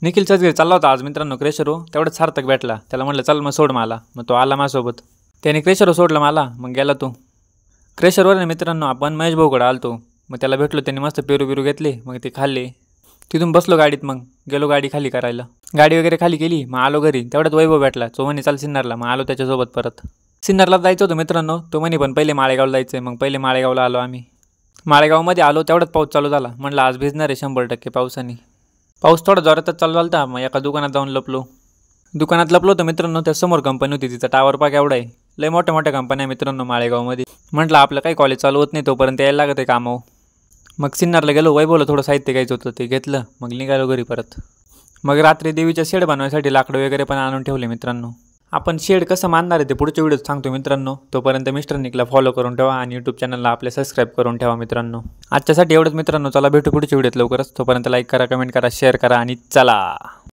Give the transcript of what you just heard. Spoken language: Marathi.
निखिलच्याच घरी चालला होता आज मित्रांनो क्रेशरवर, तेवढंच सार्थक भेटला. त्याला म्हटलं चल मग सोड मला, मग तो आला माझ्यासोबत. त्याने क्रेशरवर सोडलं मला, मग गेला तो. क्रेशरवर मित्रांनो आपण महेश भाऊकडे आलतो. मग त्याला भेटलो, त्यांनी मस्त पेरू बिरू घेतले, मग ते खाल्ले. तिथून बसलो गाडीत, मग गेलो गाडी खाली करायला. गाडी वगैरे खाली केली, मग आलो घरी. तेवढ्यात वैभव भेटला, तो म्हणे चाल सिन्नरला, मग आलो त्याच्यासोबत परत. सिन्नरला जायचं होतं मित्रांनो, तो म्हणे पण पहिले माळेगावला जायचं आहे. मग पहिले माळेगावला आलो आम्ही. माळेगावमध्ये आलो तेवढ्यात पाऊस चालू झाला. म्हटलं आज भिजणार आहे 100% पावसाने. पाऊस थोडा जोरातच चालू झाला होता. मग एका दुकानात जाऊन लपलो. दुकानात लपलो तर मित्रांनो त्या समोर कंपनी होती, तिचा टावर पाक एवढा आहे. लय मोठ्या मोठ्या कंपन्या मित्रांनो माळेगावमध्ये. म्हटलं आपलं काही कॉलेज चालू होत नाही तोपर्यंत यायला लागत आहे कामावर. मग सिन्नरला गेलो. वैभवला थोडं साहित्य घ्यायचं होतं, ते घेतलं. मग निघालो घरी परत. मग रात्री देवीच्या शेड बनवायसाठी लाकडं वगैरे पण आणून ठेवले मित्रांनो. आपण शेड कसं बांधणार आहे ते पुढच्या व्हिडिओत सांगतो मित्रांनो. तोपर्यंत मिस्टर निकला फॉलो करून ठेवा आणि यूट्यूब चॅनलला आपले सबस्क्राईब करून ठेवा मित्रांनो. आजच्यासाठी एवढंच मित्रांनो. चला भेटू पुढच्या व्हिडिओत लवकरच. तोपर्यंत लाईक करा, कमेंट करा, शेअर करा आणि चला.